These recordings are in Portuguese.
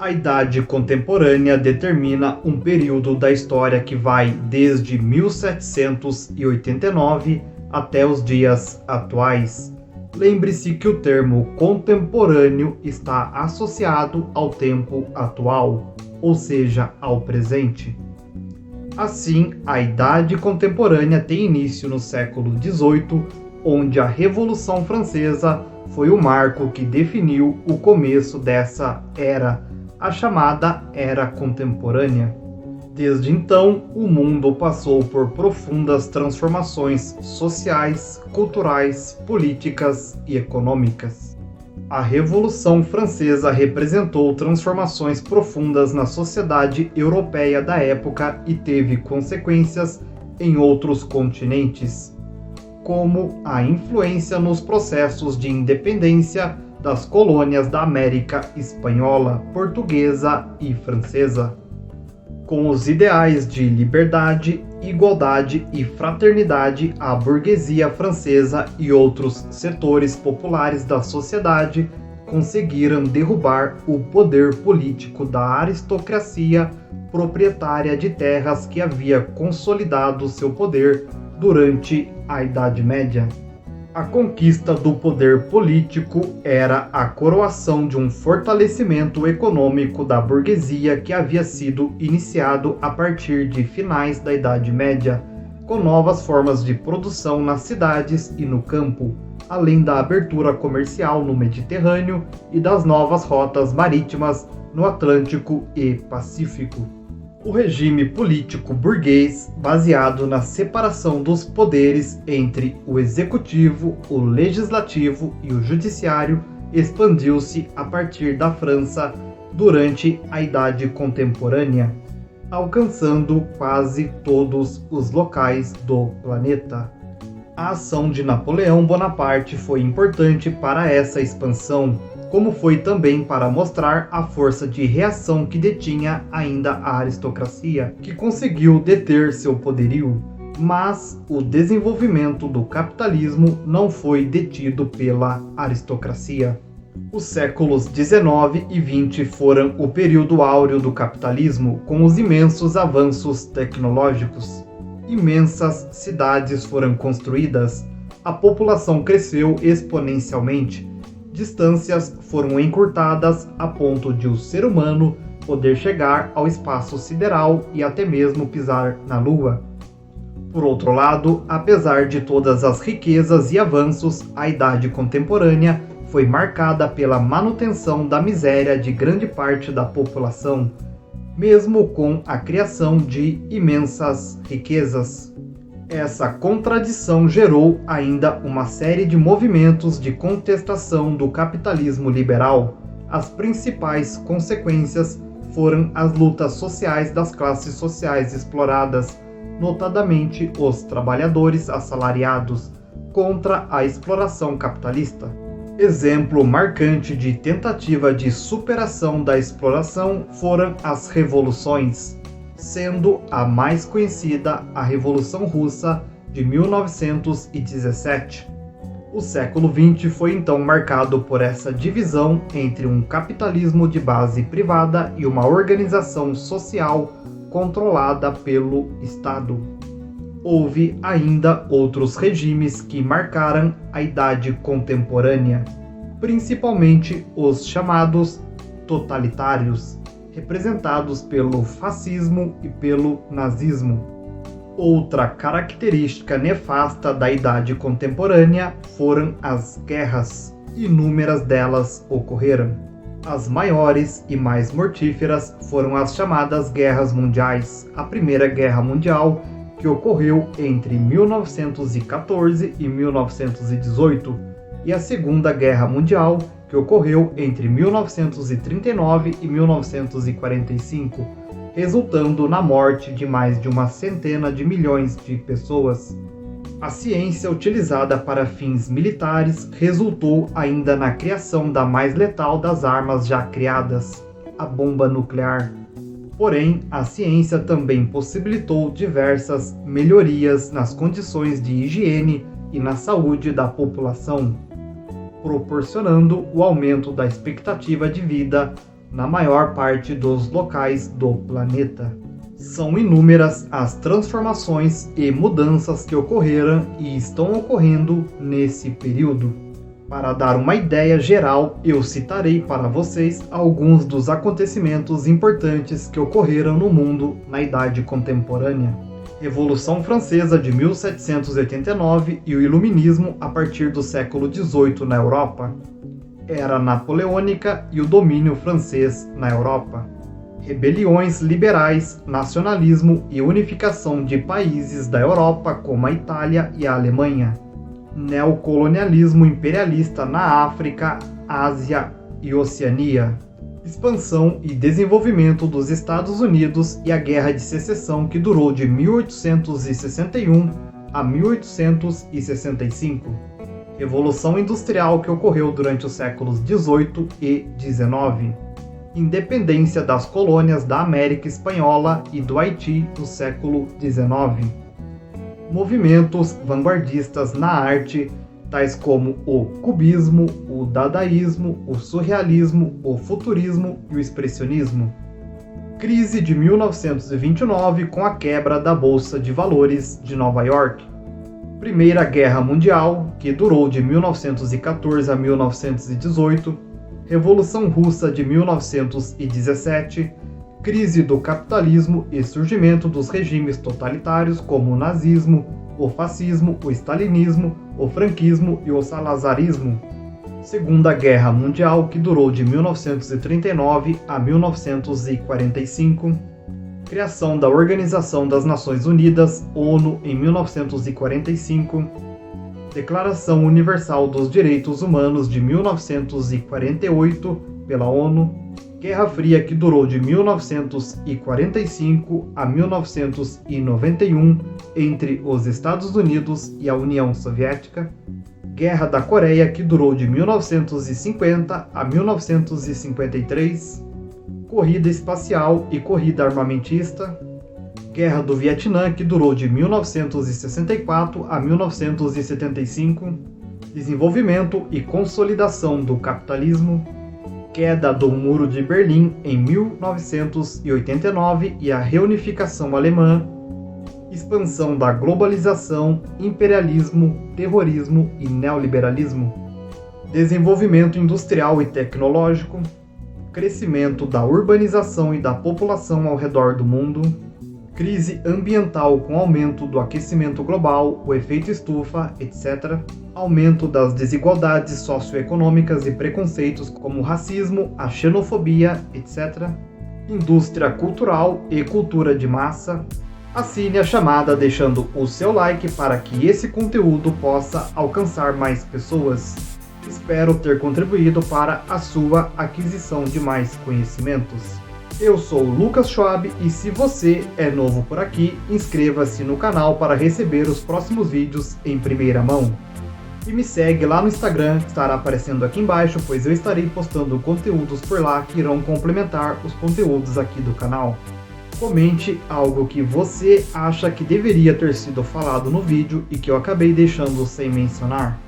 A Idade Contemporânea determina um período da história que vai desde 1789 até os dias atuais. Lembre-se que o termo contemporâneo está associado ao tempo atual, ou seja, ao presente. Assim, a Idade Contemporânea tem início no século XVIII, onde a Revolução Francesa foi o marco que definiu o começo dessa era, a chamada Era Contemporânea. Desde então, o mundo passou por profundas transformações sociais, culturais, políticas e econômicas. A Revolução Francesa representou transformações profundas na sociedade europeia da época e teve consequências em outros continentes, como a influência nos processos de independência das colônias da América espanhola, portuguesa e francesa. Com os ideais de liberdade, igualdade e fraternidade, a burguesia francesa e outros setores populares da sociedade conseguiram derrubar o poder político da aristocracia proprietária de terras que havia consolidado seu poder durante a Idade Média. A conquista do poder político era a coroação de um fortalecimento econômico da burguesia que havia sido iniciado a partir de finais da Idade Média, com novas formas de produção nas cidades e no campo, além da abertura comercial no Mediterrâneo e das novas rotas marítimas no Atlântico e Pacífico. O regime político burguês, baseado na separação dos poderes entre o executivo, o legislativo e o judiciário, expandiu-se a partir da França durante a Idade Contemporânea, alcançando quase todos os locais do planeta. A ação de Napoleão Bonaparte foi importante para essa expansão, como foi também para mostrar a força de reação que detinha ainda a aristocracia, que conseguiu deter seu poderio. Mas o desenvolvimento do capitalismo não foi detido pela aristocracia. Os séculos 19 e 20 foram o período áureo do capitalismo, com os imensos avanços tecnológicos. Imensas cidades foram construídas, a população cresceu exponencialmente, distâncias foram encurtadas a ponto de o ser humano poder chegar ao espaço sideral e até mesmo pisar na Lua. Por outro lado, apesar de todas as riquezas e avanços, a Idade Contemporânea foi marcada pela manutenção da miséria de grande parte da população, mesmo com a criação de imensas riquezas. Essa contradição gerou ainda uma série de movimentos de contestação do capitalismo liberal. As principais consequências foram as lutas sociais das classes sociais exploradas, notadamente os trabalhadores assalariados, contra a exploração capitalista. Exemplo marcante de tentativa de superação da exploração foram as revoluções, sendo a mais conhecida a Revolução Russa de 1917. O século XX foi então marcado por essa divisão entre um capitalismo de base privada e uma organização social controlada pelo Estado. Houve ainda outros regimes que marcaram a Idade Contemporânea, principalmente os chamados totalitários, representados pelo fascismo e pelo nazismo. Outra característica nefasta da Idade Contemporânea foram as guerras. Inúmeras delas ocorreram. As maiores e mais mortíferas foram as chamadas Guerras Mundiais. A Primeira Guerra Mundial, que ocorreu entre 1914 e 1918, e a Segunda Guerra Mundial, que ocorreu entre 1939 e 1945, resultando na morte de mais de 100 milhões de pessoas. A ciência utilizada para fins militares resultou ainda na criação da mais letal das armas já criadas, a bomba nuclear. Porém, a ciência também possibilitou diversas melhorias nas condições de higiene e na saúde da população, proporcionando o aumento da expectativa de vida, na maior parte dos locais do planeta. São inúmeras as transformações e mudanças que ocorreram e estão ocorrendo nesse período. Para dar uma ideia geral, eu citarei para vocês alguns dos acontecimentos importantes que ocorreram no mundo na Idade Contemporânea. Revolução Francesa de 1789 e o Iluminismo a partir do século XVIII na Europa. Era Napoleônica e o domínio francês na Europa. Rebeliões liberais, nacionalismo e unificação de países da Europa como a Itália e a Alemanha. Neocolonialismo imperialista na África, Ásia e Oceania. Expansão e desenvolvimento dos Estados Unidos e a Guerra de Secessão que durou de 1861 a 1865. Revolução Industrial que ocorreu durante os séculos 18 e 19. Independência das colônias da América Espanhola e do Haiti no século 19. Movimentos vanguardistas na arte, tais como o cubismo, o dadaísmo, o surrealismo, o futurismo e o expressionismo. Crise de 1929 com a quebra da Bolsa de Valores de Nova York. Primeira Guerra Mundial, que durou de 1914 a 1918. Revolução Russa de 1917. Crise do capitalismo e surgimento dos regimes totalitários como o nazismo, o fascismo, o stalinismo, o franquismo e o salazarismo. Segunda Guerra Mundial, que durou de 1939 a 1945. Criação da Organização das Nações Unidas, ONU, em 1945. Declaração Universal dos Direitos Humanos de 1948 pela ONU. Guerra Fria, que durou de 1945 a 1991 entre os Estados Unidos e a União Soviética. Guerra da Coreia, que durou de 1950 a 1953. Corrida espacial e corrida armamentista. Guerra do Vietnã, que durou de 1964 a 1975. Desenvolvimento e consolidação do capitalismo. Queda do Muro de Berlim em 1989 e a reunificação alemã. Expansão da globalização, imperialismo, terrorismo e neoliberalismo. Desenvolvimento industrial e tecnológico. Crescimento da urbanização e da população ao redor do mundo. Crise ambiental com aumento do aquecimento global, o efeito estufa, etc. Aumento das desigualdades socioeconômicas e preconceitos como o racismo, a xenofobia, etc. Indústria cultural e cultura de massa. Assine a chamada deixando o seu like para que esse conteúdo possa alcançar mais pessoas. Espero ter contribuído para a sua aquisição de mais conhecimentos. Eu sou o Lucas Schwab e se você é novo por aqui, inscreva-se no canal para receber os próximos vídeos em primeira mão. E me segue lá no Instagram, que estará aparecendo aqui embaixo, pois eu estarei postando conteúdos por lá que irão complementar os conteúdos aqui do canal. Comente algo que você acha que deveria ter sido falado no vídeo e que eu acabei deixando sem mencionar.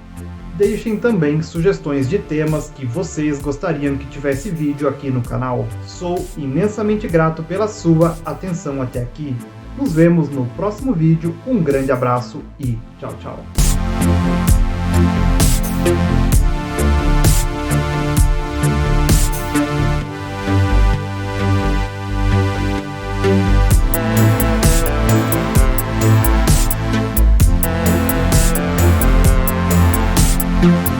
Deixem também sugestões de temas que vocês gostariam que tivesse vídeo aqui no canal. Sou imensamente grato pela sua atenção até aqui. Nos vemos no próximo vídeo, um grande abraço e tchau, tchau. Thank you.